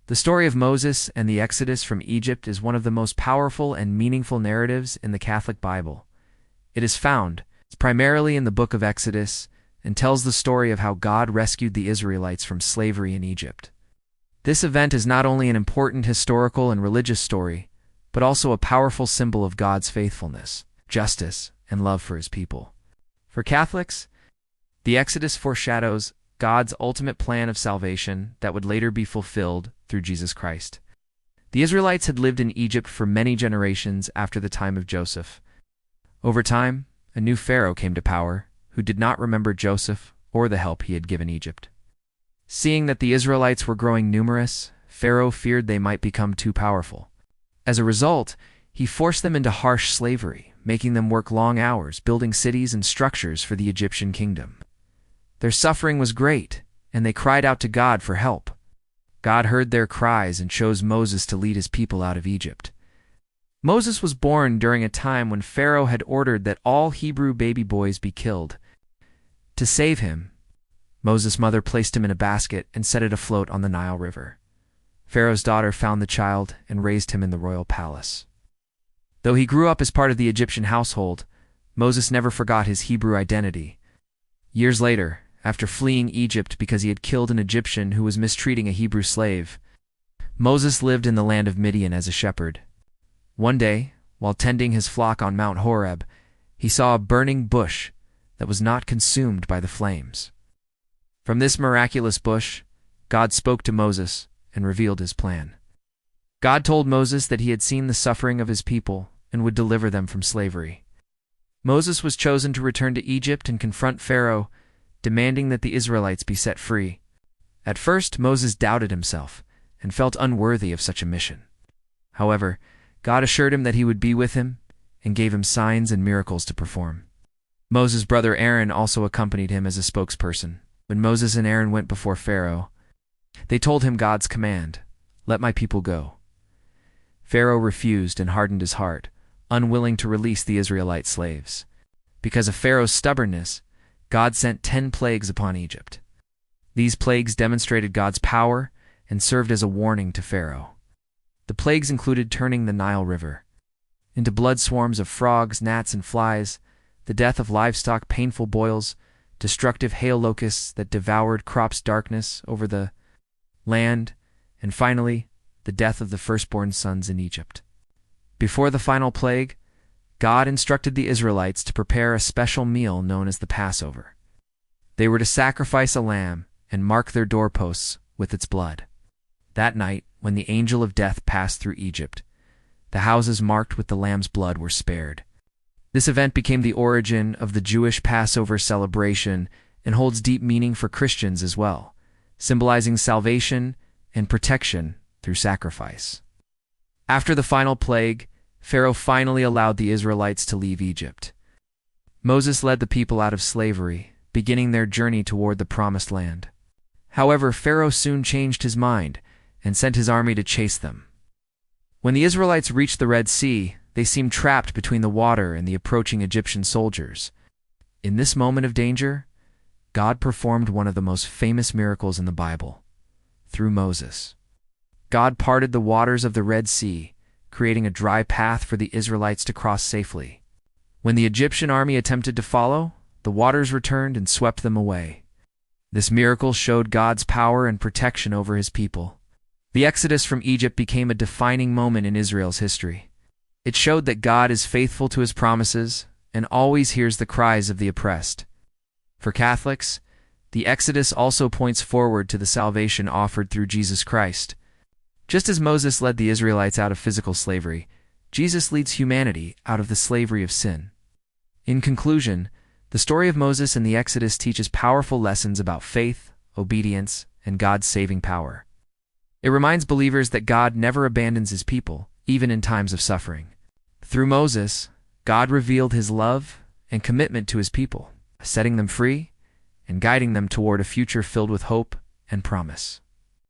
The story of Moses and the Exodus from Egypt is one of the most powerful and meaningful narratives in the Catholic Bible. It is found primarily in the book of Exodus and tells the story of how God rescued the Israelites from slavery in Egypt. This event is not only an important historical and religious story, but also a powerful symbol of God's faithfulness, justice, and love for his people. For Catholics, the Exodus foreshadows God's ultimate plan of salvation that would later be fulfilled through Jesus Christ. The Israelites had lived in Egypt for many generations after the time of Joseph. Over time, a new Pharaoh came to power who did not remember Joseph or the help he had given Egypt. Seeing that the Israelites were growing numerous, Pharaoh feared they might become too powerful. As a result, he forced them into harsh slavery, making them work long hours, building cities and structures for the Egyptian kingdom. Their suffering was great, and they cried out to God for help. God heard their cries and chose Moses to lead his people out of Egypt. Moses was born during a time when Pharaoh had ordered that all Hebrew baby boys be killed. To save him, Moses' mother placed him in a basket and set it afloat on the Nile River. Pharaoh's daughter found the child and raised him in the royal palace. Though he grew up as part of the Egyptian household, Moses never forgot his Hebrew identity. Years later, after fleeing Egypt because he had killed an Egyptian who was mistreating a Hebrew slave, Moses lived in the land of Midian as a shepherd. One day, while tending his flock on Mount Horeb, he saw a burning bush that was not consumed by the flames. From this miraculous bush, God spoke to Moses and revealed his plan. God told Moses that he had seen the suffering of his people and would deliver them from slavery. Moses was chosen to return to Egypt and confront Pharaoh, demanding that the Israelites be set free. At first, Moses doubted himself and felt unworthy of such a mission. However, God assured him that he would be with him and gave him signs and miracles to perform. Moses' brother Aaron also accompanied him as a spokesperson. When Moses and Aaron went before Pharaoh, they told him God's command, "Let my people go." Pharaoh refused and hardened his heart, unwilling to release the Israelite slaves. Because of Pharaoh's stubbornness, God sent 10 plagues upon Egypt. These plagues demonstrated God's power and served as a warning to Pharaoh. The plagues included turning the Nile River into blood swarms of frogs, gnats, and flies, the death of livestock, painful boils, destructive hail locusts that devoured crops, darkness over the land, and finally, the death of the firstborn sons in Egypt. Before the final plague, God instructed the Israelites to prepare a special meal known as the Passover. They were to sacrifice a lamb and mark their doorposts with its blood. That night, when the angel of death passed through Egypt, the houses marked with the lamb's blood were spared. This event became the origin of the Jewish Passover celebration and holds deep meaning for Christians as well, symbolizing salvation and protection through sacrifice. After the final plague, Pharaoh finally allowed the Israelites to leave Egypt. Moses led the people out of slavery, beginning their journey toward the Promised Land. However, Pharaoh soon changed his mind and sent his army to chase them. When the Israelites reached the Red Sea, they seemed trapped between the water and the approaching Egyptian soldiers. In this moment of danger, God performed one of the most famous miracles in the Bible. Through Moses, God parted the waters of the Red Sea, creating a dry path for the Israelites to cross safely. When the Egyptian army attempted to follow, the waters returned and swept them away. This miracle showed God's power and protection over his people. The Exodus from Egypt became a defining moment in Israel's history. It showed that God is faithful to his promises and always hears the cries of the oppressed. For Catholics, the Exodus also points forward to the salvation offered through Jesus Christ. Just as Moses led the Israelites out of physical slavery, Jesus leads humanity out of the slavery of sin. In conclusion, the story of Moses and the Exodus teaches powerful lessons about faith, obedience, and God's saving power. It reminds believers that God never abandons his people, even in times of suffering. Through Moses, God revealed his love and commitment to his people, setting them free and guiding them toward a future filled with hope and promise.